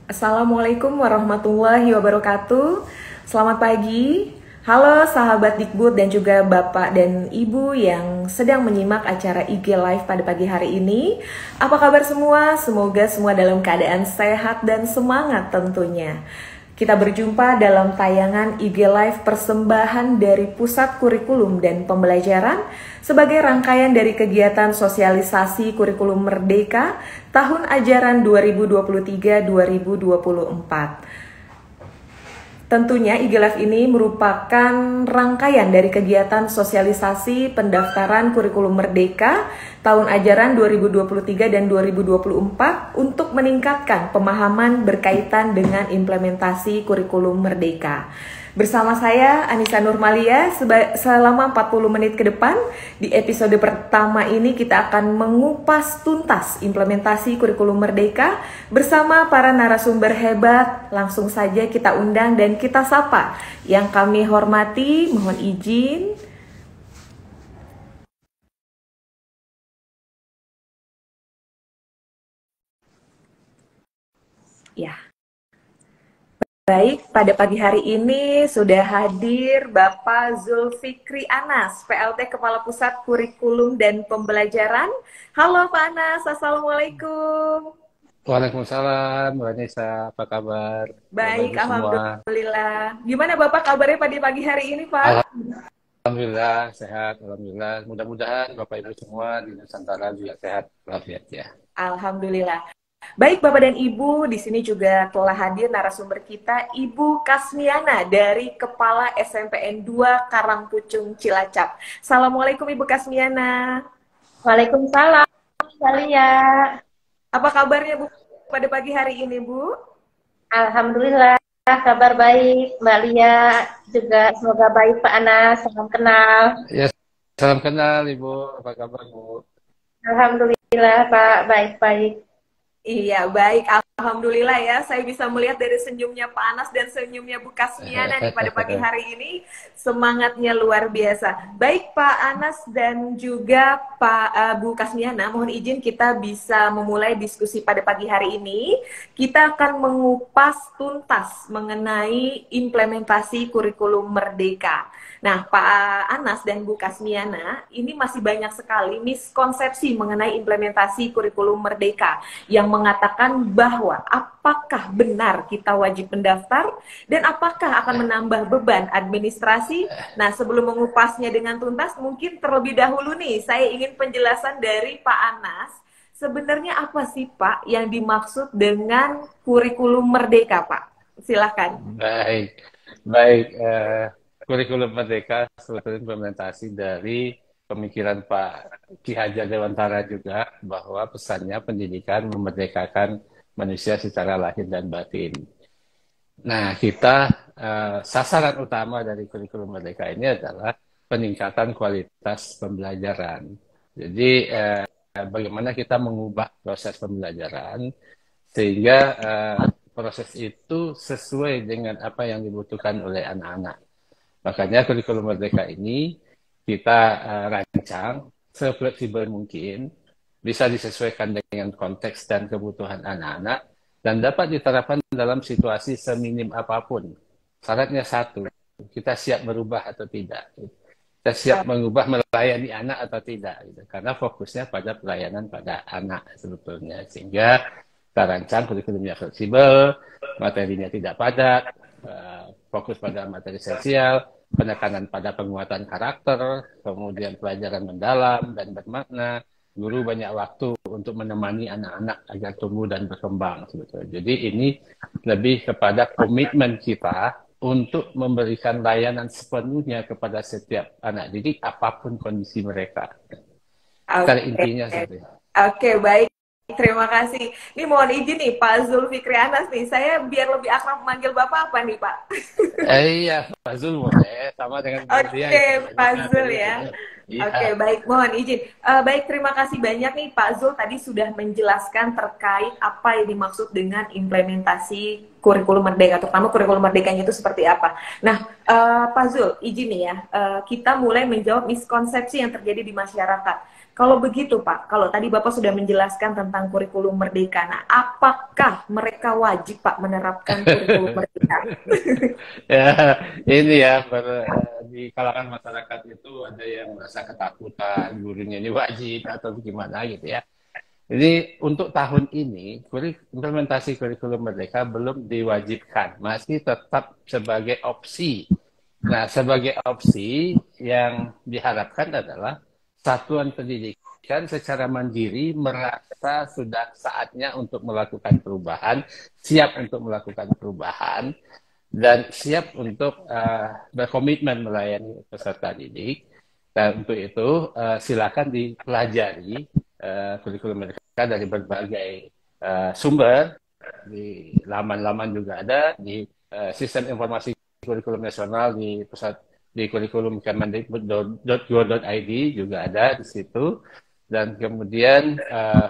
Assalamualaikum warahmatullahi wabarakatuh. Selamat pagi. Halo sahabat Dikbud dan juga Bapak dan Ibu yang sedang menyimak acara IG Live pada pagi hari ini. Apa kabar semua? Semoga semua dalam keadaan sehat dan semangat tentunya. Kita berjumpa dalam tayangan IG Live persembahan dari Pusat Kurikulum dan Pembelajaran sebagai rangkaian dari kegiatan sosialisasi kurikulum Merdeka tahun ajaran 2023-2024. Tentunya IG Live ini merupakan rangkaian dari kegiatan sosialisasi pendaftaran kurikulum Merdeka tahun ajaran 2023 dan 2024 untuk meningkatkan pemahaman berkaitan dengan implementasi kurikulum Merdeka. Bersama saya Anissa Nurmalia selama 40 menit ke depan. Di episode pertama ini kita akan mengupas tuntas implementasi kurikulum Merdeka bersama para narasumber hebat. Langsung saja kita undang dan kita sapa. Yang kami hormati, mohon izin. Ya. Baik, pada pagi hari ini sudah hadir Bapak Zulfikri Anas, PLT Kepala Pusat Kurikulum dan Pembelajaran. Halo Pak Anas, Assalamualaikum. Waalaikumsalam, Mbak Nisa, apa kabar? Bapak Baik, Ibu semua. Alhamdulillah. Gimana Bapak kabarnya pada pagi hari ini Pak? Alhamdulillah, sehat, Alhamdulillah. Mudah-mudahan Bapak Ibu semua di Nusantara juga sehat, walafiat ya. Alhamdulillah. Baik Bapak dan Ibu, di sini juga telah hadir narasumber kita Ibu Kasmiana dari Kepala SMPN 2 Karangpucung Cilacap. Assalamualaikum Ibu Kasmiana. Waalaikumsalam, Salia. Apa kabarnya Bu pada pagi hari ini Bu? Alhamdulillah, kabar baik. Mbak Lia juga semoga baik Pak Anas, salam kenal. Ya, salam kenal Ibu, apa kabar Bu? Alhamdulillah Pak, baik-baik. Iya, baik. Alhamdulillah ya, saya bisa melihat dari senyumnya Pak Anas dan senyumnya Bu Kasmiana nih pada pagi hari ini. Semangatnya luar biasa. Baik Pak Anas dan juga Bu Kasmiana, mohon izin kita bisa memulai diskusi pada pagi hari ini. Kita akan mengupas tuntas mengenai implementasi kurikulum Merdeka. Nah, Pak Anas dan Bu Kasmiana, ini masih banyak sekali miskonsepsi mengenai implementasi kurikulum Merdeka yang mengatakan bahwa apakah benar kita wajib mendaftar dan apakah akan menambah beban administrasi. Nah, sebelum mengupasnya dengan tuntas, mungkin terlebih dahulu nih, saya ingin penjelasan dari Pak Anas. Sebenarnya apa sih Pak yang dimaksud dengan kurikulum Merdeka Pak? Silakan. Baik, baik. Kurikulum Merdeka sebetulnya implementasi dari pemikiran Pak Ki Hajar Dewantara juga bahwa pesannya pendidikan memerdekakan manusia secara lahir dan batin. Nah, sasaran utama dari kurikulum Merdeka ini adalah peningkatan kualitas pembelajaran. Jadi, bagaimana kita mengubah proses pembelajaran sehingga proses itu sesuai dengan apa yang dibutuhkan oleh anak-anak. Makanya kurikulum Merdeka ini kita rancang sefleksibel mungkin, bisa disesuaikan dengan konteks dan kebutuhan anak-anak, dan dapat diterapkan dalam situasi seminim apapun. Syaratnya satu, kita siap berubah atau tidak. Kita siap mengubah melayani anak atau tidak. Karena fokusnya pada pelayanan pada anak sebetulnya. Sehingga kita rancang kurikulumnya fleksibel, materinya tidak padat, fokus pada materi esensial, penekanan pada penguatan karakter, kemudian pelajaran mendalam dan bermakna, guru banyak waktu untuk menemani anak-anak agar tumbuh dan berkembang sebetulnya. Jadi ini lebih kepada komitmen kita untuk memberikan layanan sepenuhnya kepada setiap anak didik apapun kondisi mereka. Secara intinya seperti itu. Oke, baik. Terima kasih. Ini mohon izin nih Pak Zulfikri Anas nih. Saya biar lebih akrab manggil Bapak apa nih Pak? Iya, Pak Zul boleh. Sama dengan dia. Oke, Pak Zul ya. Iya. Oke, baik. Mohon izin. Baik, terima kasih banyak nih Pak Zul. Tadi sudah menjelaskan terkait apa yang dimaksud dengan implementasi kurikulum Merdeka. Terutama kurikulum Merdekanya itu seperti apa. Nah, Pak Zul, izin nih ya. Kita mulai menjawab miskonsepsi yang terjadi di masyarakat. Kalau begitu Pak, kalau tadi Bapak sudah menjelaskan tentang kurikulum Merdeka, nah apakah mereka wajib Pak menerapkan kurikulum Merdeka? Ya, ini ya di kalangan masyarakat itu ada yang merasa ketakutan, gurunya ini wajib atau gimana gitu ya. Jadi untuk tahun ini implementasi kurikulum Merdeka belum diwajibkan, masih tetap sebagai opsi. Nah, sebagai opsi yang diharapkan adalah satuan pendidikan secara mandiri merasa sudah saatnya untuk melakukan perubahan, siap untuk melakukan perubahan, dan siap untuk berkomitmen melayani peserta didik. Dan untuk itu silakan dipelajari kurikulum mereka dari berbagai sumber, di laman-laman juga ada, di sistem informasi kurikulum nasional di pusat di kurikulum kemendikbud.go.id juga ada di situ. Dan kemudian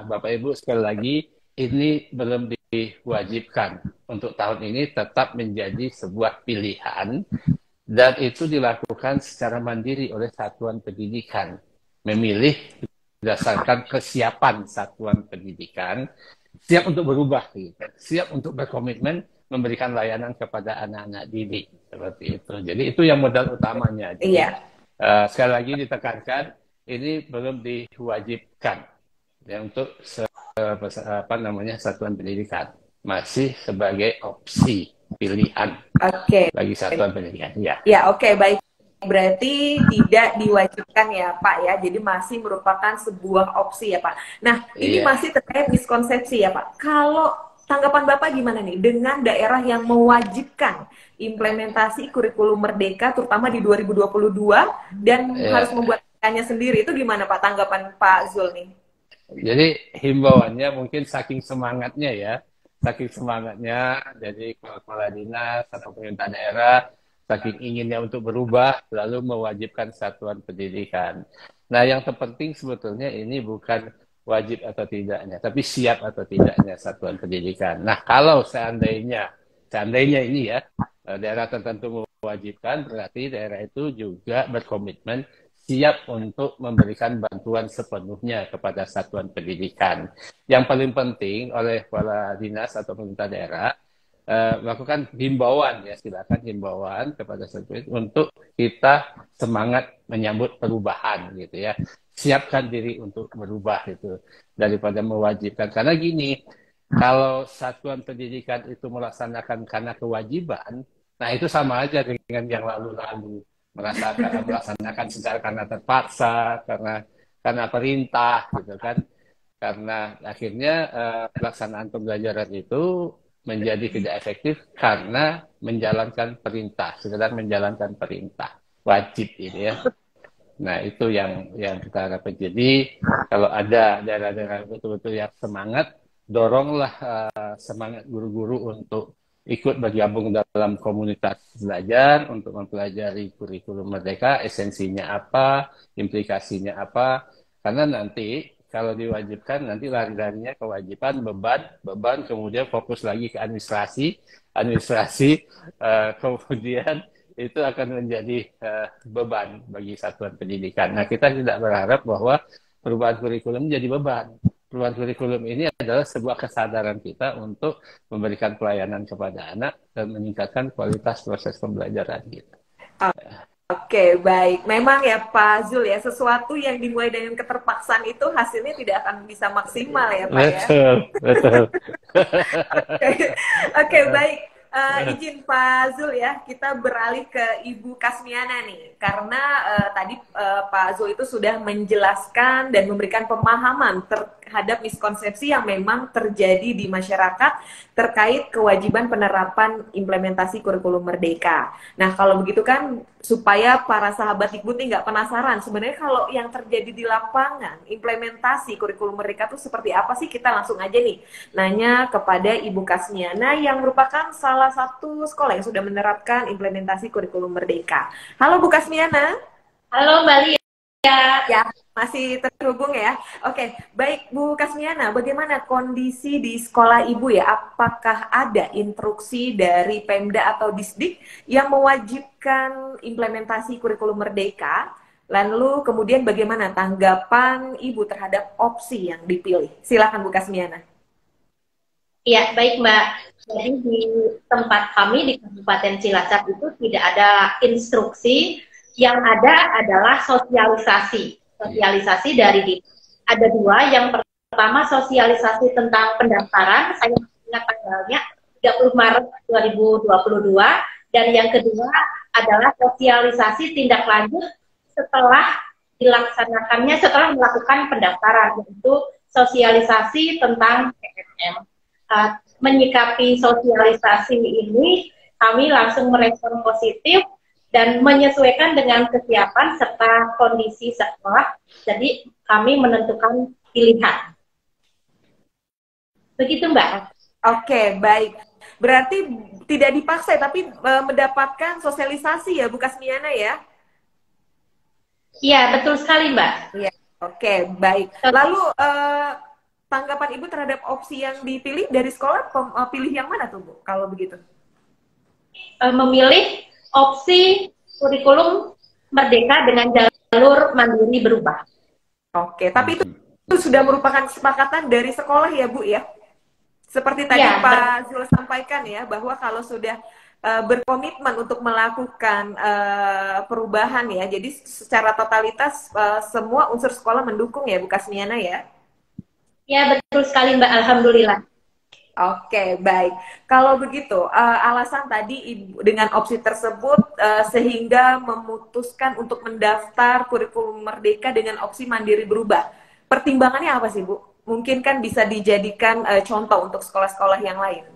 Bapak Ibu sekali lagi ini belum diwajibkan untuk tahun ini, tetap menjadi sebuah pilihan dan itu dilakukan secara mandiri oleh satuan pendidikan, memilih berdasarkan kesiapan satuan pendidikan, siap untuk berubah, gitu. Siap untuk berkomitmen memberikan layanan kepada anak-anak didik seperti itu. Jadi itu yang modal utamanya. Jadi, sekali lagi ditekankan, ini belum diwajibkan ya, untuk satuan pendidikan, masih sebagai opsi pilihan bagi satuan pendidikan. Ya, oke, baik. Berarti tidak diwajibkan ya Pak ya, jadi masih merupakan sebuah opsi ya Pak. Nah, ini masih terkait miskonsepsi ya Pak. Kalau tanggapan Bapak gimana nih dengan daerah yang mewajibkan implementasi kurikulum Merdeka terutama di 2022 dan harus membuat nya sendiri, itu gimana Pak tanggapan Pak Zul nih? Jadi himbauannya mungkin saking semangatnya, jadi kepala dinas atau pemerintah daerah saking inginnya untuk berubah lalu mewajibkan satuan pendidikan. Nah, yang terpenting sebetulnya ini bukan wajib atau tidaknya, tapi siap atau tidaknya satuan pendidikan. Nah, kalau seandainya ini ya daerah tertentu mewajibkan, berarti daerah itu juga berkomitmen siap untuk memberikan bantuan sepenuhnya kepada satuan pendidikan. Yang paling penting oleh kepala dinas atau pemerintah daerah melakukan himbauan ya, silakan himbauan kepada satuan untuk kita semangat menyambut perubahan gitu ya. Siapkan diri untuk berubah itu daripada mewajibkan. Karena gini, kalau satuan pendidikan itu melaksanakan karena kewajiban, nah itu sama aja dengan yang lalu-lalu. Melaksanakan secara karena terpaksa, karena perintah gitu kan, karena akhirnya pelaksanaan pembelajaran itu menjadi tidak efektif karena menjalankan perintah, sekedar menjalankan perintah wajib ini ya. Nah itu yang kita harapkan. Jadi kalau ada daerah-daerah betul-betul yang semangat, doronglah semangat guru-guru untuk ikut bergabung dalam komunitas belajar untuk mempelajari kurikulum Merdeka, esensinya apa, implikasinya apa, karena nanti kalau diwajibkan nanti lari-larinya kewajiban, beban, kemudian fokus lagi ke administrasi, kemudian itu akan menjadi beban bagi satuan pendidikan. Nah, kita tidak berharap bahwa perubahan kurikulum menjadi beban. Perubahan kurikulum ini adalah sebuah kesadaran kita untuk memberikan pelayanan kepada anak dan meningkatkan kualitas proses pembelajaran kita. Oke, baik. Memang ya Pak Zul ya, sesuatu yang dimulai dengan keterpaksaan itu hasilnya tidak akan bisa maksimal ya Pak ya. Betul. Oke, baik. Izin Pak Zul ya, kita beralih ke Ibu Kasmiana nih, karena tadi Pak Zul itu sudah menjelaskan dan memberikan pemahaman terhadap miskonsepsi yang memang terjadi di masyarakat terkait kewajiban penerapan implementasi kurikulum Merdeka. Nah, kalau begitu kan supaya para sahabat Dikbud nih nggak penasaran, sebenarnya kalau yang terjadi di lapangan, implementasi kurikulum Merdeka itu seperti apa sih? Kita langsung aja nih nanya kepada Ibu Kasmiana yang merupakan salah satu sekolah yang sudah menerapkan implementasi kurikulum Merdeka. Halo Bu Kasmiana. Halo Mbak Lia. Ya, masih terhubung ya. Oke, baik Bu Kasmiana, bagaimana kondisi di sekolah Ibu ya? Apakah ada instruksi dari Pemda atau Disdik yang mewajibkan implementasi kurikulum Merdeka Lalu kemudian bagaimana tanggapan Ibu terhadap opsi yang dipilih? Silakan Bu Kasmiana. Ya, baik Mbak. Jadi di tempat kami di Kabupaten Cilacap itu tidak ada instruksi, yang ada adalah sosialisasi. Sosialisasi dari DIP. Ada dua, yang pertama sosialisasi tentang pendaftaran, saya ingat tanggalnya 30 Maret 2022, dan yang kedua adalah sosialisasi tindak lanjut setelah dilaksanakannya, setelah melakukan pendaftaran, yaitu sosialisasi tentang PNM. Menyikapi sosialisasi ini, kami langsung merespon positif dan menyesuaikan dengan kesiapan serta kondisi sekolah. Jadi kami menentukan pilihan. Begitu Mbak. Oke, baik. Berarti tidak dipaksa tapi mendapatkan sosialisasi ya Bu Kasmiana ya? Iya, betul sekali Mbak. Iya. Oke, baik. Lalu tanggapan Ibu terhadap opsi yang dipilih dari sekolah, pilih yang mana tuh Bu kalau begitu? Memilih opsi kurikulum merdeka dengan jalur mandiri berubah. Oke, tapi itu sudah merupakan kesepakatan dari sekolah ya Bu ya? Seperti tadi ya, Pak Zul sampaikan ya, bahwa kalau sudah berkomitmen untuk melakukan perubahan ya, jadi secara totalitas semua unsur sekolah mendukung ya Bu Kasmiana ya? Ya, betul sekali Mbak, alhamdulillah. Oke, baik. Kalau begitu, alasan tadi Ibu dengan opsi tersebut sehingga memutuskan untuk mendaftar kurikulum merdeka dengan opsi mandiri berubah. Pertimbangannya apa sih Bu? Mungkin kan bisa dijadikan contoh untuk sekolah-sekolah yang lain.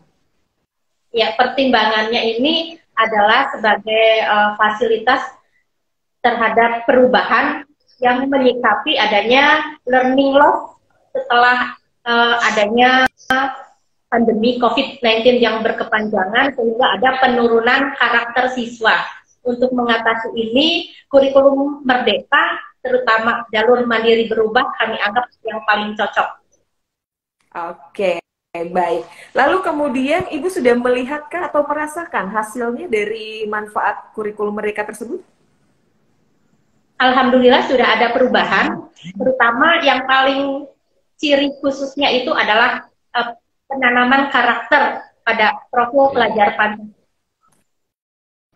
Ya, pertimbangannya ini adalah sebagai fasilitas terhadap perubahan yang menyikapi adanya learning loss setelah adanya pandemi COVID-19 yang berkepanjangan, sehingga ada penurunan karakter siswa. Untuk mengatasi ini, kurikulum merdeka, terutama jalur mandiri berubah, kami anggap yang paling cocok. Oke, baik. Lalu kemudian Ibu sudah melihatkah atau merasakan hasilnya dari manfaat kurikulum merdeka tersebut? Alhamdulillah sudah ada perubahan, terutama yang paling ciri khususnya itu adalah penanaman karakter pada profil pelajar Pancasila.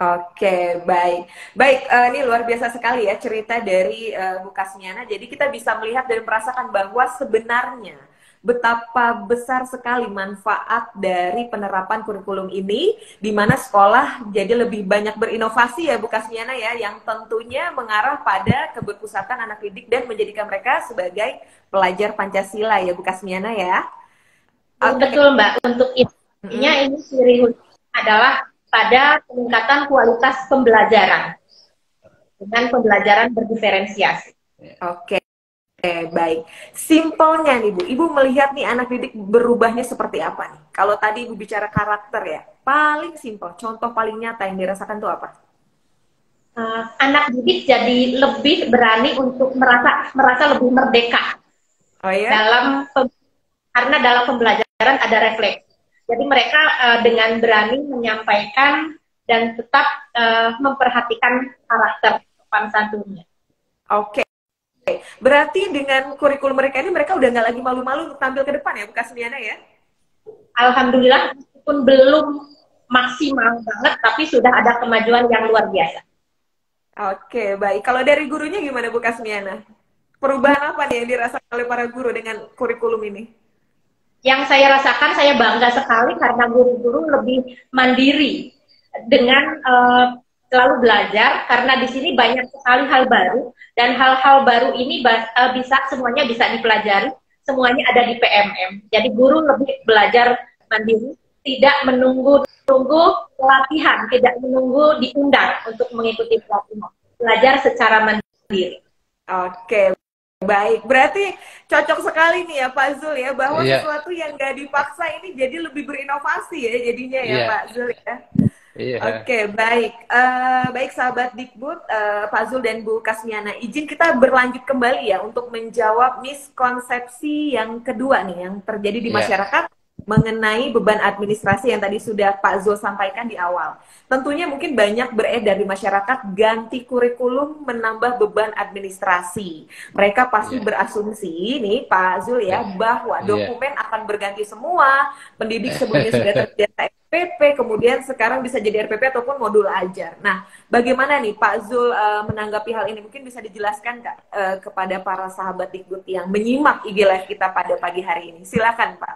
Oke, baik. Baik, ini luar biasa sekali ya cerita dari Bu Kasmiana. Jadi kita bisa melihat dan merasakan bahwa sebenarnya betapa besar sekali manfaat dari penerapan kurikulum ini, di mana sekolah jadi lebih banyak berinovasi ya Bu Kasmiana ya, yang tentunya mengarah pada keberpusatan anak didik dan menjadikan mereka sebagai pelajar Pancasila ya Bu Kasmiana ya. Betul Mbak, untuk intinya ini ciri khususnya adalah pada peningkatan kualitas pembelajaran dengan pembelajaran berdiferensiasi. Oke. Baik. Simpelnya nih Bu, Ibu melihat nih anak didik berubahnya seperti apa nih? Kalau tadi Ibu bicara karakter ya, paling simpel, contoh paling nyata yang dirasakan tuh apa? Anak didik jadi lebih berani untuk merasa lebih merdeka. Oh ya? Karena dalam pembelajaran ada refleks. Jadi mereka dengan berani menyampaikan dan tetap memperhatikan karakter sopan santunnya. Oke. Berarti dengan kurikulum mereka ini mereka udah nggak lagi malu-malu untuk tampil ke depan ya Bu Kasmiana ya? Alhamdulillah, meskipun belum maksimal banget, tapi sudah ada kemajuan yang luar biasa. Oke, baik. Kalau dari gurunya gimana Bu Kasmiana? Perubahan apa nih yang dirasakan oleh para guru dengan kurikulum ini? Yang saya rasakan, saya bangga sekali karena guru-guru lebih mandiri dengan selalu belajar, karena di sini banyak sekali hal baru, dan hal-hal baru ini semuanya bisa dipelajari, semuanya ada di PMM. Jadi guru lebih belajar mandiri, tidak menunggu pelatihan, tidak menunggu diundang untuk mengikuti pelatihan, belajar secara mandiri. Oke, baik. Berarti cocok sekali nih ya Pak Zul ya, bahwa sesuatu yang nggak dipaksa ini jadi lebih berinovasi ya jadinya ya Pak Zul ya. Oke, baik. Baik sahabat Dikbud, Pak Zul dan Bu Kasmiana, izin kita berlanjut kembali ya untuk menjawab miskonsepsi yang kedua nih yang terjadi di masyarakat mengenai beban administrasi yang tadi sudah Pak Zul sampaikan di awal. Tentunya mungkin banyak beredar di masyarakat ganti kurikulum menambah beban administrasi. Mereka pasti berasumsi nih Pak Zul ya bahwa dokumen akan berganti semua, pendidik sebelumnya sudah terbiasa RPP, kemudian sekarang bisa jadi RPP ataupun modul ajar. Nah, bagaimana nih Pak Zul menanggapi hal ini? Mungkin bisa dijelaskan kepada para sahabat Dikbud yang menyimak IG Live kita pada pagi hari ini. Silakan Pak.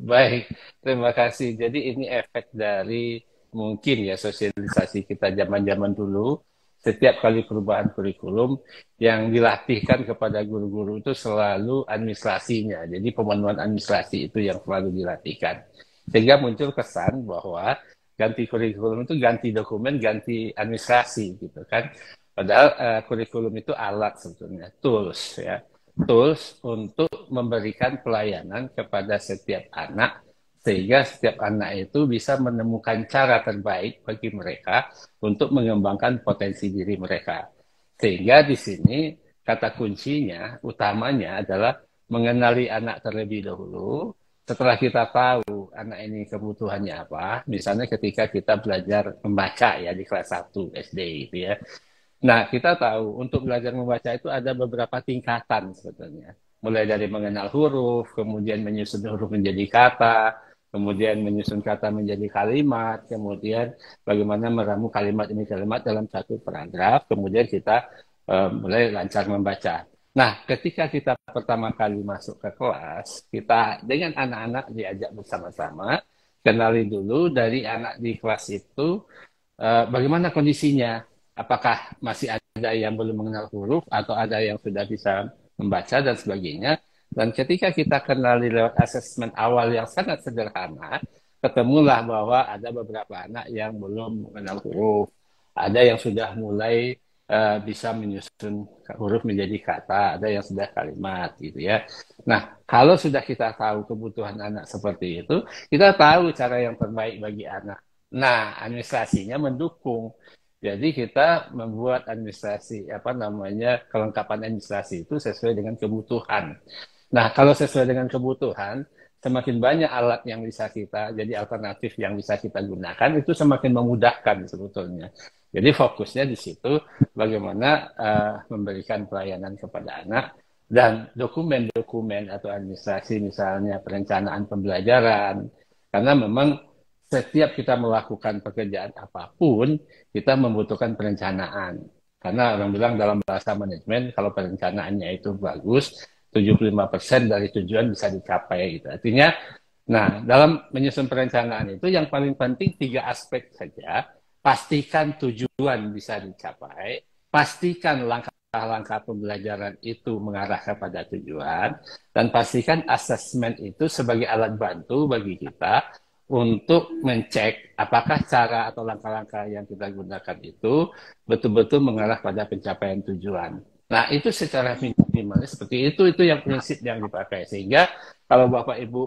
Baik, terima kasih. Jadi ini efek dari mungkin ya sosialisasi kita zaman-zaman dulu. Setiap kali perubahan kurikulum yang dilatihkan kepada guru-guru itu selalu administrasinya. Jadi pemenuhan administrasi itu yang selalu dilatihkan. Sehingga muncul kesan bahwa ganti kurikulum itu ganti dokumen, ganti administrasi gitu kan. Padahal kurikulum itu alat sebetulnya, tools ya. Tools untuk memberikan pelayanan kepada setiap anak sehingga setiap anak itu bisa menemukan cara terbaik bagi mereka untuk mengembangkan potensi diri mereka. Sehingga di sini kata kuncinya, utamanya adalah mengenali anak terlebih dahulu. Setelah kita tahu anak ini kebutuhannya apa, misalnya ketika kita belajar membaca ya di kelas 1 SD gitu ya. Nah, kita tahu untuk belajar membaca itu ada beberapa tingkatan sebetulnya. Mulai dari mengenal huruf, kemudian menyusun huruf menjadi kata, kemudian menyusun kata menjadi kalimat, kemudian bagaimana meramu kalimat ini kalimat dalam satu paragraf, kemudian kita mulai lancar membaca. Nah, ketika kita pertama kali masuk ke kelas, kita dengan anak-anak diajak bersama-sama, kenali dulu dari anak di kelas itu bagaimana kondisinya. Apakah masih ada yang belum mengenal huruf atau ada yang sudah bisa membaca dan sebagainya. Dan ketika kita kenali lewat asesmen awal yang sangat sederhana, ketemulah bahwa ada beberapa anak yang belum mengenal huruf, ada yang sudah mulai bisa menyusun huruf menjadi kata, ada yang sudah kalimat gitu ya. Nah, kalau sudah kita tahu kebutuhan anak seperti itu, kita tahu cara yang terbaik bagi anak. Nah, administrasinya mendukung. Jadi kita membuat administrasi kelengkapan administrasi itu sesuai dengan kebutuhan. Nah, kalau sesuai dengan kebutuhan, semakin banyak alat yang bisa jadi alternatif yang bisa kita gunakan itu semakin memudahkan sebetulnya. Jadi fokusnya di situ bagaimana memberikan pelayanan kepada anak dan dokumen-dokumen atau administrasi misalnya perencanaan pembelajaran. Karena memang setiap kita melakukan pekerjaan apapun, kita membutuhkan perencanaan. Karena orang bilang dalam bahasa manajemen, kalau perencanaannya itu bagus, 75% dari tujuan bisa dicapai. Gitu. Artinya, nah dalam menyusun perencanaan itu yang paling penting 3 aspek saja. Pastikan tujuan bisa dicapai, pastikan langkah-langkah pembelajaran itu mengarah kepada tujuan, dan pastikan asesmen itu sebagai alat bantu bagi kita untuk mencek apakah cara atau langkah-langkah yang kita gunakan itu betul-betul mengarah pada pencapaian tujuan. Nah, itu secara minimal seperti itu yang prinsip yang dipakai. Sehingga kalau Bapak Ibu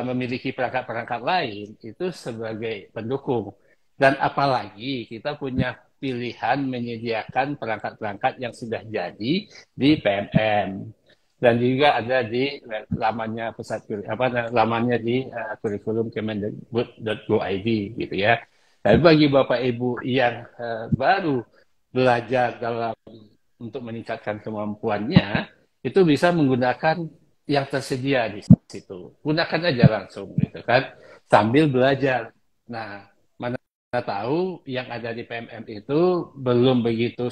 memiliki perangkat-perangkat lain, itu sebagai pendukung. Dan apalagi kita punya pilihan menyediakan perangkat-perangkat yang sudah jadi di PMM. Dan juga ada di lamannya lamannya di kurikulum kemendikbud.go.id gitu ya. Tapi bagi Bapak Ibu yang baru belajar untuk meningkatkan kemampuannya, itu bisa menggunakan yang tersedia di situ. Gunakan aja langsung gitu kan, sambil belajar. Nah, mana tahu yang ada di PMM itu belum begitu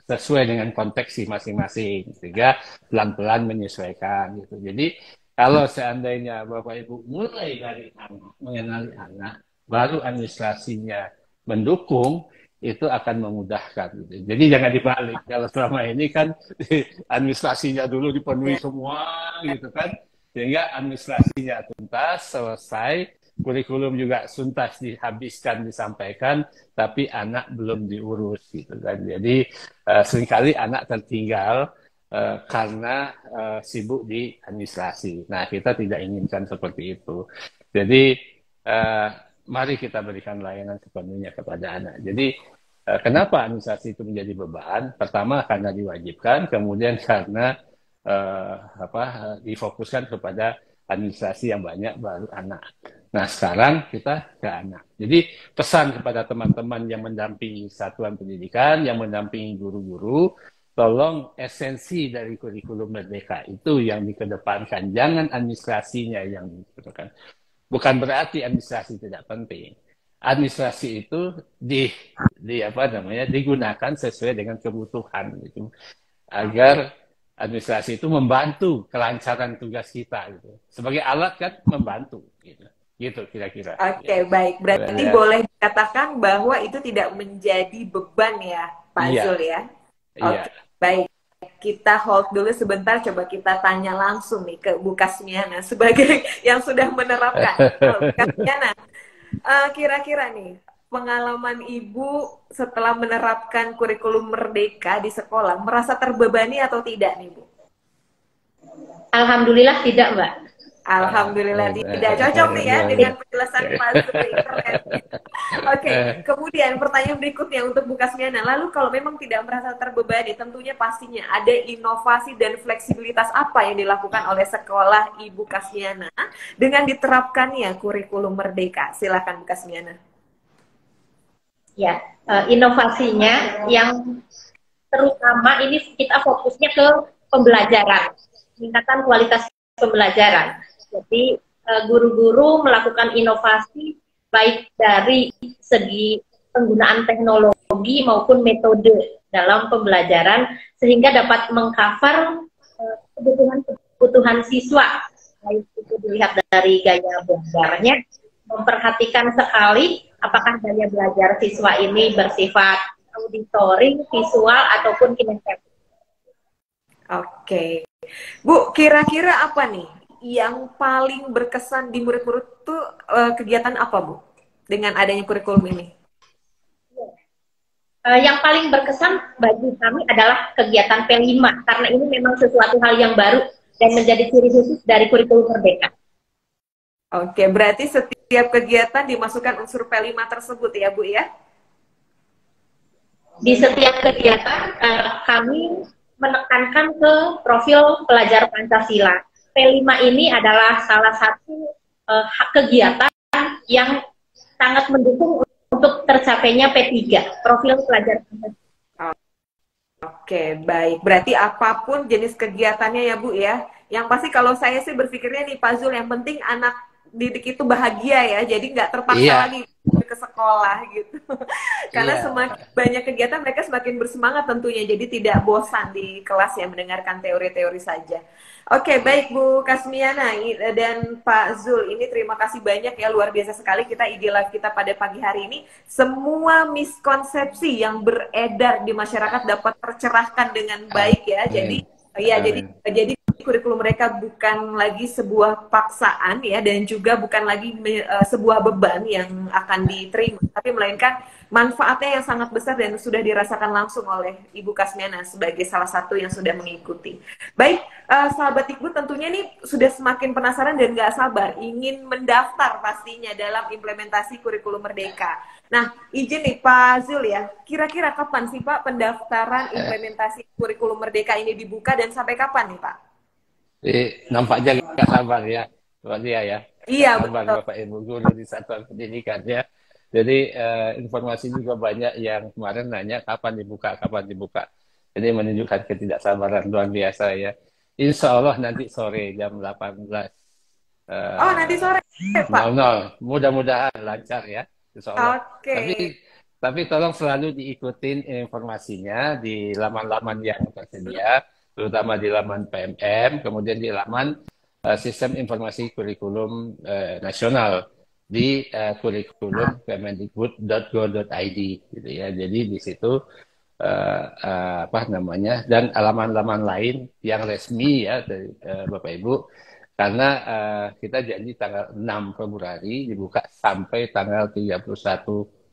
sesuai dengan konteks masing-masing, sehingga pelan-pelan menyesuaikan gitu. Jadi kalau seandainya Bapak Ibu mulai dari anak, mengenali anak, baru administrasinya mendukung, itu akan memudahkan. Gitu. Jadi jangan dibalik. Kalau selama ini kan administrasinya dulu dipenuhi semua gitu kan, sehingga administrasinya tuntas, selesai, kurikulum juga tuntas dihabiskan, disampaikan, tapi anak belum diurus gitu kan. Jadi seringkali anak tertinggal karena sibuk di administrasi. Nah, kita tidak inginkan seperti itu. Jadi mari kita berikan layanan sepenuhnya kepada anak. Jadi kenapa administrasi itu menjadi beban? Pertama karena diwajibkan, kemudian karena difokuskan kepada administrasi yang banyak, baru anak. Nah, sekarang kita ke anak. Jadi pesan kepada teman-teman yang mendampingi satuan pendidikan, yang mendampingi guru-guru, tolong esensi dari kurikulum Merdeka itu yang dikedepankan. Jangan administrasinya yang dikedepankan. Bukan berarti administrasi tidak penting. Administrasi itu digunakan sesuai dengan kebutuhan gitu. Agar administrasi itu membantu kelancaran tugas kita gitu. Sebagai alat kan membantu gitu. Gitu kira-kira. Oke, baik. Berarti boleh dikatakan bahwa itu tidak menjadi beban ya, Pak Zul ya. Oke, baik. Kita hold dulu sebentar, coba kita tanya langsung nih ke Bu Kasmiana sebagai yang sudah menerapkan. Bu Kasmiana, kira-kira nih, pengalaman Ibu setelah menerapkan kurikulum Merdeka di sekolah, merasa terbebani atau tidak nih, Bu? Alhamdulillah tidak, Mbak. Alhamdulillah tidak. Cocok nih ya dengan penjelasan Pak Zul. Oke, kemudian pertanyaan berikutnya untuk Bu Kasmiana. Lalu kalau memang tidak merasa terbebani, tentunya pastinya ada inovasi dan fleksibilitas apa yang dilakukan oleh sekolah Ibu Kasmiana dengan diterapkannya kurikulum Merdeka? Silakan Bu Kasmiana. Ya, inovasinya yang terutama ini kita fokusnya ke pembelajaran, peningkatan kualitas pembelajaran. Jadi guru-guru melakukan inovasi baik dari segi penggunaan teknologi maupun metode dalam pembelajaran sehingga dapat mengcover kebutuhan siswa, baik itu dilihat dari gaya belajarnya, memperhatikan sekali apakah gaya belajar siswa ini bersifat auditory, visual ataupun kinestetik. Oke, Bu, kira-kira apa nih yang paling berkesan di murid-murid itu kegiatan apa, Bu, dengan adanya kurikulum ini? Yang paling berkesan bagi kami adalah kegiatan P5, karena ini memang sesuatu hal yang baru dan menjadi ciri khusus dari kurikulum Merdeka. Oke, berarti setiap kegiatan dimasukkan unsur P5 tersebut ya, Bu ya? Di setiap kegiatan kami menekankan ke profil pelajar Pancasila. P5 ini adalah salah satu kegiatan yang sangat mendukung untuk tercapainya P3, profil pelajar Pancasila. Oke, baik. Berarti apapun jenis kegiatannya ya, Bu ya. Yang pasti kalau saya sih berpikirnya nih Pak Zul, yang penting anak didik itu bahagia ya, jadi nggak terpaksa lagi ke sekolah gitu. Karena semakin banyak kegiatan mereka semakin bersemangat tentunya, jadi tidak bosan di kelas ya mendengarkan teori-teori saja. Oke, baik Bu Kasmiana dan Pak Zul, ini terima kasih banyak ya, luar biasa sekali kita ide live kita pada pagi hari ini. Semua miskonsepsi yang beredar di masyarakat dapat tercerahkan dengan baik ya. Jadi jadi kurikulum mereka bukan lagi sebuah paksaan ya, dan juga bukan lagi sebuah beban yang akan diterima, tapi melainkan manfaatnya yang sangat besar dan sudah dirasakan langsung oleh Ibu Kasmiana sebagai salah satu yang sudah mengikuti. Baik, sahabat Ibu tentunya nih sudah semakin penasaran dan nggak sabar ingin mendaftar pastinya dalam implementasi kurikulum Merdeka. Nah, izin nih Pak Zul ya, kira-kira kapan sih Pak pendaftaran implementasi kurikulum Merdeka ini dibuka dan sampai kapan nih Pak? Nampaknya nggak sabar ya, Mbak Lia ya. Iya, sabar betul. Bapak Ibu guru di satuan pendidikan ya. Jadi informasi juga banyak yang kemarin nanya kapan dibuka. Jadi menunjukkan ketidaksabaran luar biasa ya. Insya Allah nanti sore jam 18. Nanti sore Pak. 00. Mudah-mudahan lancar ya. Insya Allah. Oke. Tapi tolong selalu diikutin informasinya di laman-laman yang tersedia, terutama di laman PMM, kemudian di laman Sistem Informasi Kurikulum Nasional di kurikulum kemendikbud.go.id gitu ya. Jadi di situ dan alaman-alaman lain yang resmi ya dari Bapak Ibu, karena kita janji tanggal 6 Februari dibuka sampai tanggal 31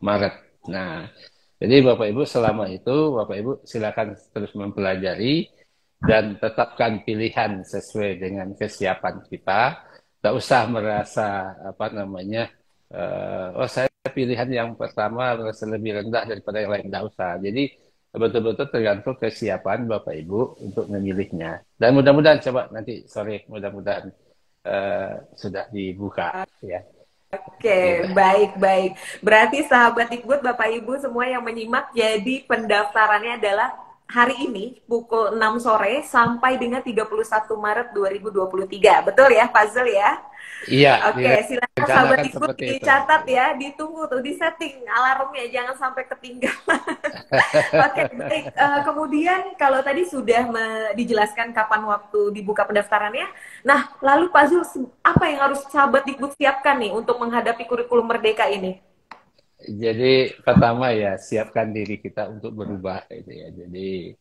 Maret. Nah, jadi Bapak Ibu selama itu Bapak Ibu silakan terus mempelajari dan tetapkan pilihan sesuai dengan kesiapan kita. Tidak usah merasa saya pilihan yang pertama merasa lebih rendah daripada yang lain. Tidak usah. Jadi betul-betul tergantung kesiapan Bapak Ibu untuk memilihnya. Dan mudah-mudahan coba nanti sore mudah-mudahan sudah dibuka ya. Oke, Gitu. baik. Berarti sahabat Iqbal, Bapak Ibu semua yang menyimak, jadi pendaftarannya adalah hari ini pukul 6 sore sampai dengan 31 Maret 2023. Betul ya, Fazil ya? Iya, Oke, silakan sahabat direncanakan Iqbal seperti itu. dicatat ya, ditunggu tuh, disetting alarmnya, jangan sampai ketinggalan. Oke, baik. Kemudian kalau tadi sudah dijelaskan kapan waktu dibuka pendaftarannya, nah lalu Pak Zul, apa yang harus sahabat Dikbud siapkan nih untuk menghadapi kurikulum Merdeka ini? Jadi pertama ya siapkan diri kita untuk berubah gitu ya. Jadi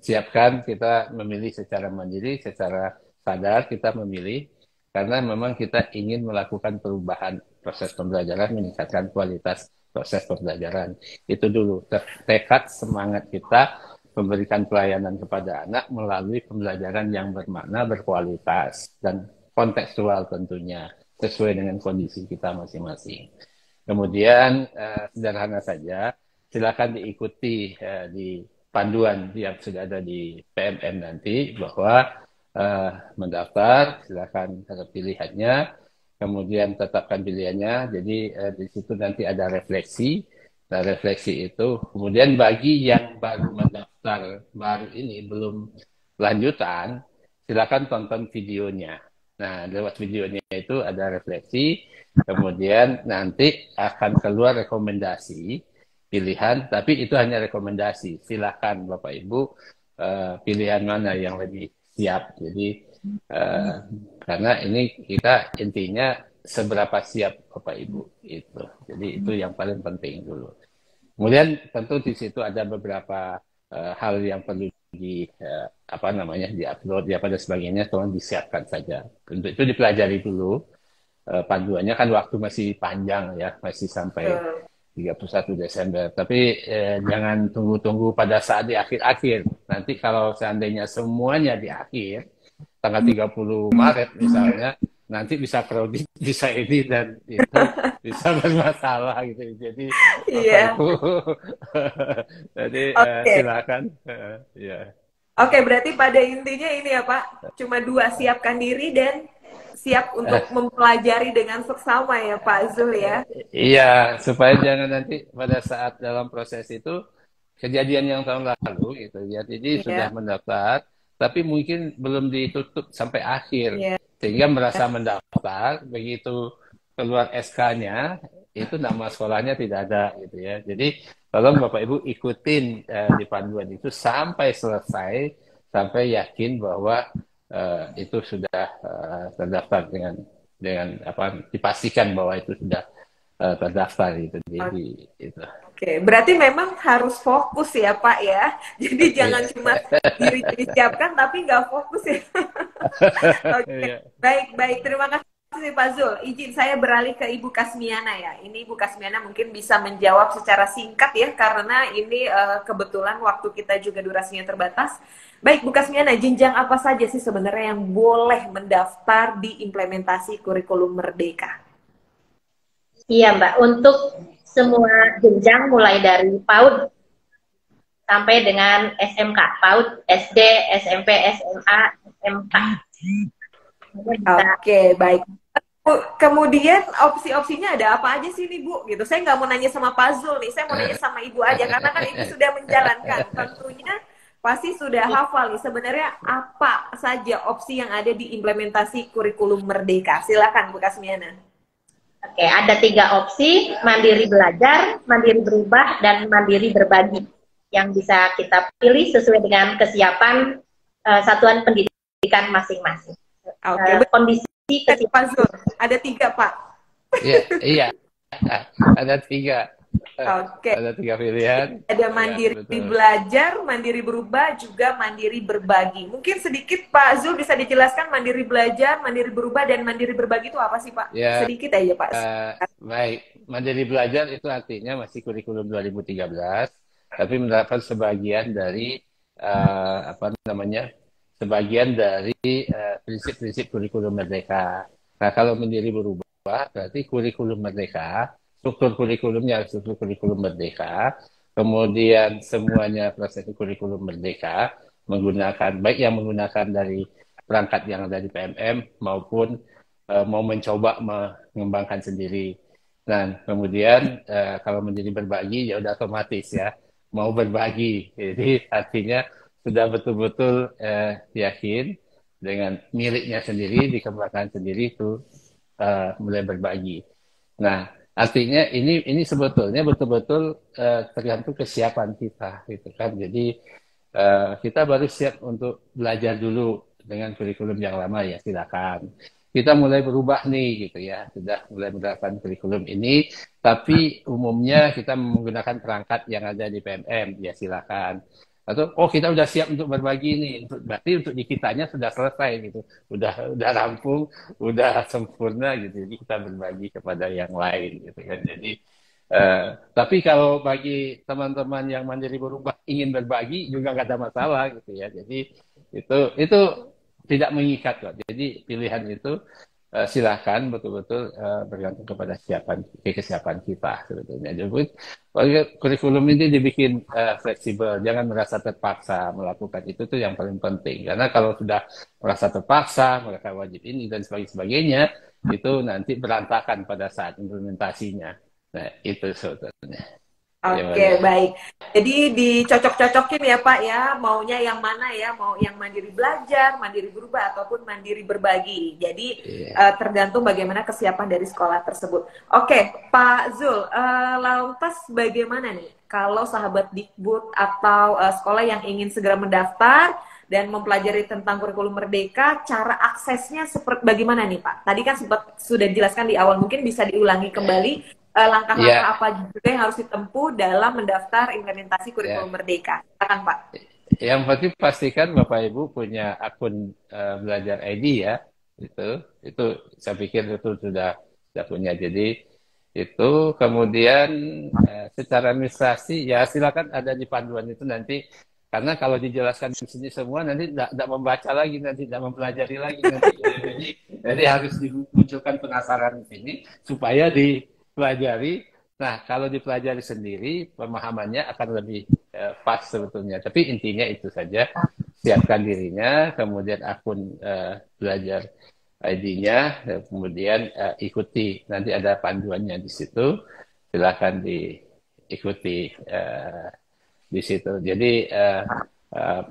siapkan kita memilih secara mandiri, secara sadar kita memilih karena memang kita ingin melakukan perubahan proses pembelajaran, meningkatkan kualitas proses pembelajaran. Itu dulu tekad semangat kita memberikan pelayanan kepada anak melalui pembelajaran yang bermakna, berkualitas dan kontekstual tentunya sesuai dengan kondisi kita masing-masing. Kemudian sederhana saja, silakan diikuti di panduan yang sudah ada di PMN nanti bahwa mendaftar, silakan pilihannya, kemudian tetapkan pilihannya. Jadi di situ nanti ada refleksi. Nah, refleksi itu kemudian bagi yang baru mendaftar baru ini belum lanjutan, silakan tonton videonya. Nah, lewat videonya itu ada refleksi, kemudian nanti akan keluar rekomendasi pilihan, tapi itu hanya rekomendasi. Silakan Bapak Ibu pilihan mana yang lebih siap. Jadi karena ini kita intinya seberapa siap Bapak Ibu itu. Jadi itu yang paling penting dulu. Kemudian tentu di situ ada beberapa hal yang perlu diupload ya pada sebagainya, tolong disiapkan saja. Untuk itu dipelajari dulu. Panduannya kan waktu masih panjang ya, masih sampai 31 Desember. Tapi jangan tunggu-tunggu pada saat di akhir-akhir. Nanti kalau seandainya semuanya di akhir, tanggal 30 Maret misalnya, nanti bisa crowded, bisa ini dan itu bisa bermasalah gitu. Jadi Iya. jadi Oke. silakan. Ya. Oke, berarti pada intinya ini ya Pak, cuma dua, siapkan diri dan siap untuk mempelajari dengan seksama ya Pak Zul ya. Iya, supaya jangan nanti pada saat dalam proses itu kejadian yang tahun lalu gitu ya. Jadi sudah Iya. mendaftar, tapi mungkin belum ditutup sampai akhir, Iya. sehingga merasa mendaftar, begitu keluar SK-nya itu nama sekolahnya tidak ada gitu ya. Jadi tolong Bapak Ibu ikutin di panduan itu sampai selesai, sampai yakin bahwa itu sudah terdaftar dengan apa dipastikan bahwa itu sudah terdaftar gitu. Jadi itu. Oke, berarti memang harus fokus ya Pak ya. Jadi jangan cuma diri disiapkan tapi nggak fokus ya. Oke, baik. Terima kasih Pak Zul. Izin saya beralih ke Ibu Kasmiana ya. Ini Ibu Kasmiana mungkin bisa menjawab secara singkat ya, karena ini kebetulan waktu kita juga durasinya terbatas. Baik, Bu Kasmiana, jenjang apa saja sih sebenarnya yang boleh mendaftar di implementasi kurikulum Merdeka? Iya Mbak, untuk semua jenjang mulai dari PAUD sampai dengan SMK, PAUD, SD, SMP, SMA, SMK. Oke, baik. Kemudian opsi-opsinya ada apa aja sih nih Bu? Gitu. Saya nggak mau nanya sama Pak Zul nih, saya mau nanya sama Ibu aja karena kan Ibu sudah menjalankan. Tentunya pasti sudah hafal nih sebenarnya apa saja opsi yang ada di implementasi kurikulum Merdeka. Silakan Bu Kasmiana. Oke, ada 3 opsi, mandiri belajar, mandiri berubah, dan mandiri berbagi. Yang bisa kita pilih sesuai dengan kesiapan satuan pendidikan masing-masing. Kondisi Pak Zul, ada 3 Pak. Iya, ada 3. Oke. Ada 3 pilihan. Ada mandiri belajar, mandiri berubah, juga mandiri berbagi. Mungkin sedikit Pak Zul bisa dijelaskan mandiri belajar, mandiri berubah, dan mandiri berbagi itu apa sih Pak? Ya, sedikit aja Pak. Baik, mandiri belajar itu artinya masih kurikulum 2013, tapi menerapkan sebagian dari sebagian dari prinsip-prinsip kurikulum Merdeka. Nah, kalau mandiri berubah berarti kurikulum Merdeka, struktur kurikulum Merdeka, kemudian semuanya proses kurikulum Merdeka menggunakan baik yang menggunakan dari perangkat yang ada di PMM maupun mau mencoba mengembangkan sendiri. Nah, kemudian kalau menjadi berbagi ya udah otomatis ya mau berbagi. Jadi artinya sudah betul-betul yakin dengan miliknya sendiri, dikembangkan sendiri itu mulai berbagi. Nah, artinya ini sebetulnya betul-betul tergantung kesiapan kita, gitu kan. Jadi kita baru siap untuk belajar dulu dengan kurikulum yang lama ya silakan. Kita mulai berubah nih gitu ya, sudah mulai menerapkan kurikulum ini, tapi umumnya kita menggunakan perangkat yang ada di PMM ya silakan. Atau kita udah siap untuk berbagi nih, berarti untuk di kitanya sudah selesai gitu, udah rampung, udah sempurna gitu, jadi kita berbagi kepada yang lain gitu kan. Jadi tapi kalau bagi teman-teman yang mandiri berubah ingin berbagi juga nggak ada masalah gitu ya. Jadi itu tidak mengikat kok. Jadi pilihan itu silahkan betul-betul bergantung kepada kesiapan kita sebetulnya. Jadi kurikulum ini dibikin fleksibel, jangan merasa terpaksa melakukan itu tuh yang paling penting. Karena kalau sudah merasa terpaksa, mereka wajib ini dan sebagainya, itu nanti berantakan pada saat implementasinya. Nah, itu sebetulnya. Oke, baik. Jadi dicocok-cocokin ya Pak ya, maunya yang mana ya, mau yang mandiri belajar, mandiri berubah, ataupun mandiri berbagi. Jadi tergantung bagaimana kesiapan dari sekolah tersebut. Oke, Pak Zul, lantas bagaimana nih kalau sahabat Dikbud atau sekolah yang ingin segera mendaftar dan mempelajari tentang kurikulum Merdeka, cara aksesnya seperti bagaimana nih Pak? Tadi kan sudah dijelaskan di awal, mungkin bisa diulangi kembali. Langkah-langkah apa juga yang harus ditempuh dalam mendaftar implementasi kurikulum Merdeka? Silakan Pak. Yang penting pastikan Bapak Ibu punya akun belajar ID ya, itu saya pikir itu sudah punya. Jadi itu kemudian secara administrasi ya silakan ada di panduan itu nanti. Karena kalau dijelaskan di sini semua nanti tidak membaca lagi, nanti tidak mempelajari lagi nanti. Jadi harus dimunculkan penasaran di sini supaya dipelajari. Nah, kalau dipelajari sendiri, pemahamannya akan lebih pas sebetulnya. Tapi intinya itu saja, siapkan dirinya, kemudian akun belajar ID-nya, kemudian ikuti. Nanti ada panduannya di situ, silakan diikuti di situ. Jadi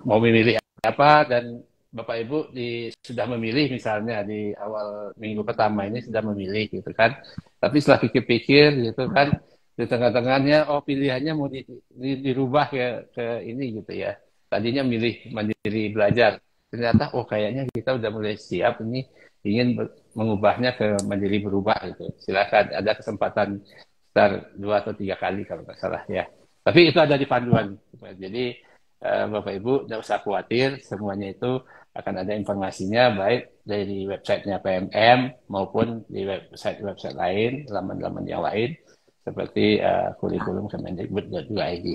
mau memilih apa dan Bapak Ibu sudah memilih misalnya di awal minggu pertama ini sudah memilih gitu kan. Tapi setelah pikir-pikir gitu kan di tengah-tengahnya pilihannya mau dirubah ke ini gitu ya. Tadinya milih mandiri belajar. Ternyata kayaknya kita udah mulai siap ini ingin mengubahnya ke mandiri berubah gitu. Silakan ada kesempatan sekitar 2 atau 3 kali kalau nggak salah ya. Tapi itu ada di panduan. Jadi Bapak Ibu tidak usah khawatir, semuanya itu akan ada informasinya baik dari websitenya PMM maupun di website lain, laman-laman yang lain seperti kurikulum Kemendikbud.go.id.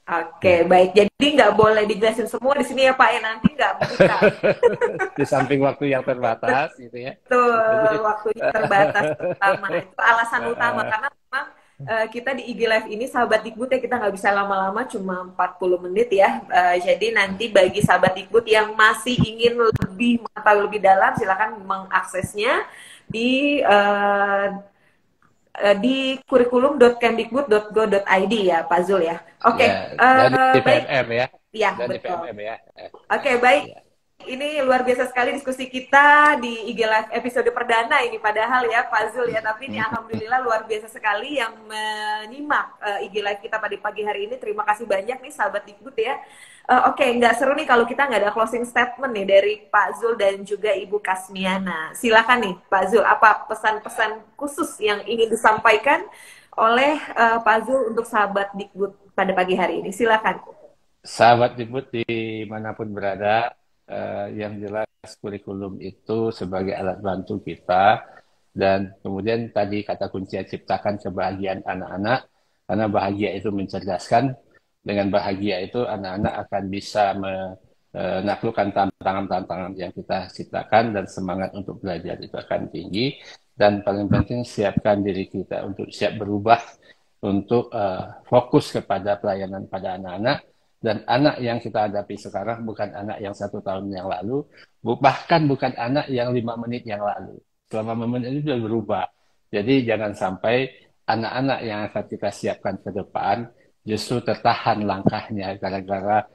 Oke, baik. Jadi nggak boleh dijelasin semua di sini ya Pak ya, nanti nggak buka. Di samping waktu yang terbatas gitu ya. Betul, waktunya terbatas utama. Itu alasan utama karena memang kita di IG Live ini sahabat Dikbud ya kita nggak bisa lama-lama cuma 40 menit ya. Jadi nanti bagi sahabat Dikbud yang masih ingin lebih mengetahui lebih dalam silakan mengaksesnya di kurikulum.kemdikbud.go.id ya Pak Zul ya. Oke. Dari PMM ya. Iya, dari betul. PMM ya. Oke, baik. Ini luar biasa sekali diskusi kita di IG Live episode perdana ini padahal ya Pak Zul ya, tapi ini alhamdulillah luar biasa sekali yang menyimak IG Live kita pada pagi hari ini. Terima kasih banyak nih sahabat Dikbud ya. Oke, nggak seru nih kalau kita nggak ada closing statement nih dari Pak Zul dan juga Ibu Kasmiana. Silakan nih Pak Zul, apa pesan-pesan khusus yang ingin disampaikan oleh Pak Zul untuk sahabat Dikbud pada pagi hari ini? Silakan. Sahabat Dikbud dimanapun berada, yang jelas kurikulum itu sebagai alat bantu kita dan kemudian tadi kata kuncinya ciptakan kebahagiaan anak-anak karena bahagia itu mencerdaskan, dengan bahagia itu anak-anak akan bisa menaklukkan tantangan-tantangan yang kita ciptakan dan semangat untuk belajar itu akan tinggi dan paling penting siapkan diri kita untuk siap berubah untuk fokus kepada pelayanan pada anak-anak. Dan anak yang kita hadapi sekarang bukan anak yang 1 tahun yang lalu, Bahkan bukan anak yang 5 menit yang lalu. Selama 5 menit itu sudah berubah. Jadi jangan sampai anak-anak yang akan kita siapkan ke depan justru tertahan langkahnya gara-gara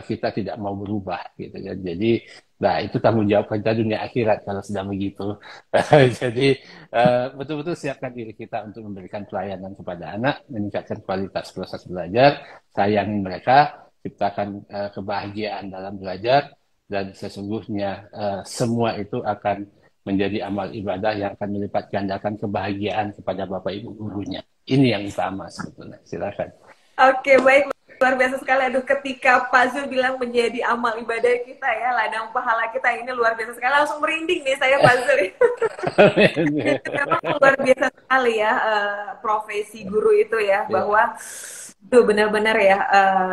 kita tidak mau berubah gitu kan. Jadi, nah itu tanggung jawab kita dunia akhirat kalau sudah begitu. Jadi betul-betul siapkan diri kita untuk memberikan pelayanan kepada anak, meningkatkan kualitas proses belajar, sayangi mereka, ciptakan kebahagiaan dalam belajar, dan sesungguhnya semua itu akan menjadi amal ibadah yang akan melipat gandakan kebahagiaan kepada Bapak Ibu gurunya. Ini yang utama sebetulnya. Silakan. Oke, baik. Luar biasa sekali. Aduh, ketika Pak Zul bilang menjadi amal ibadah kita ya, ladang pahala kita, ini luar biasa sekali. Langsung merinding nih saya, Pak Zul. Memang luar biasa sekali ya profesi guru itu ya, bahwa itu benar-benar ya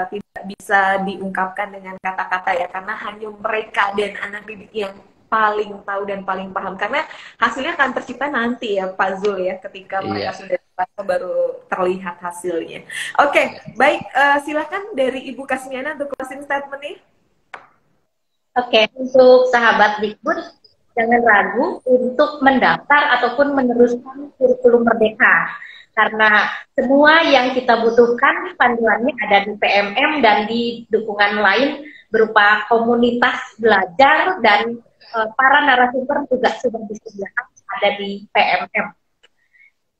tidak bisa diungkapkan dengan kata-kata ya, karena hanya mereka dan anak didik yang paling tahu dan paling paham, karena hasilnya akan tercipta nanti ya Pak Zul ya, ketika mereka sudah dewasa baru terlihat hasilnya. Oke, baik, silakan dari Ibu Kasmiana untuk closing statement nih. Oke, untuk sahabat Dikbud, jangan ragu untuk mendaftar ataupun meneruskan kurikulum Merdeka. Karena semua yang kita butuhkan panduannya ada di PMM dan di dukungan lain berupa komunitas belajar dan para narasumber juga sudah disediakan ada di PMM.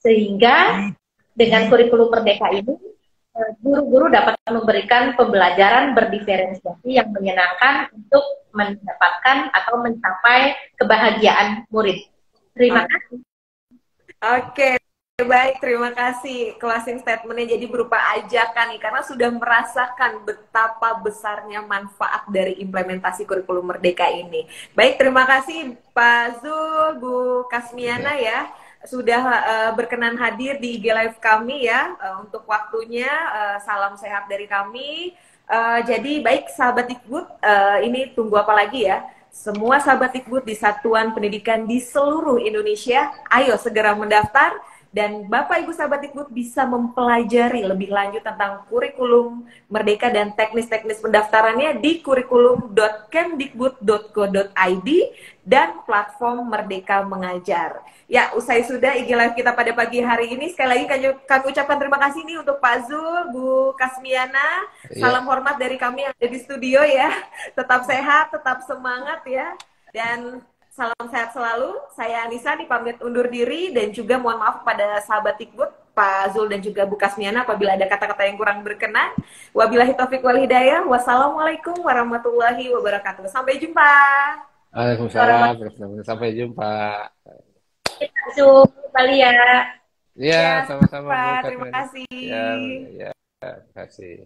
Sehingga dengan kurikulum Merdeka ini, guru-guru dapat memberikan pembelajaran berdiferensiasi yang menyenangkan untuk mendapatkan atau mencapai kebahagiaan murid. Terima kasih. Oke, baik, terima kasih. Closing statement-nya jadi berupa ajakan nih, karena sudah merasakan betapa besarnya manfaat dari implementasi kurikulum Merdeka ini. Baik, terima kasih Pak Zul, Bu Kasmiana ya, sudah berkenan hadir di IG Live kami ya, untuk waktunya. Salam sehat dari kami. Jadi baik sahabat Dikbud, ini tunggu apa lagi ya? Semua sahabat Dikbud di satuan pendidikan di seluruh Indonesia, ayo segera mendaftar. Dan Bapak Ibu sahabat Dikbud bisa mempelajari lebih lanjut tentang kurikulum Merdeka dan teknis-teknis pendaftarannya di kurikulum.kemdikbud.go.id dan platform Merdeka Mengajar. Ya, usai sudah IG Live kita pada pagi hari ini. Sekali lagi kami ucapkan terima kasih nih untuk Pak Zul, Bu Kasmiana. Salam hormat dari kami yang ada di studio ya. Tetap sehat, tetap semangat ya. Dan salam sehat selalu. Saya Anissa nih pamit undur diri, dan juga mohon maaf pada sahabat Dikbud, Pak Zul dan juga Bu Kasmiana apabila ada kata-kata yang kurang berkenan. Wabillahi taufiq wal hidayah. Wassalamualaikum warahmatullahi wabarakatuh. Sampai jumpa. Waalaikumsalam. Sampai jumpa. Terima kasih, Balia. Iya, sama-sama Bu. Terima kasih. Ya, terima kasih.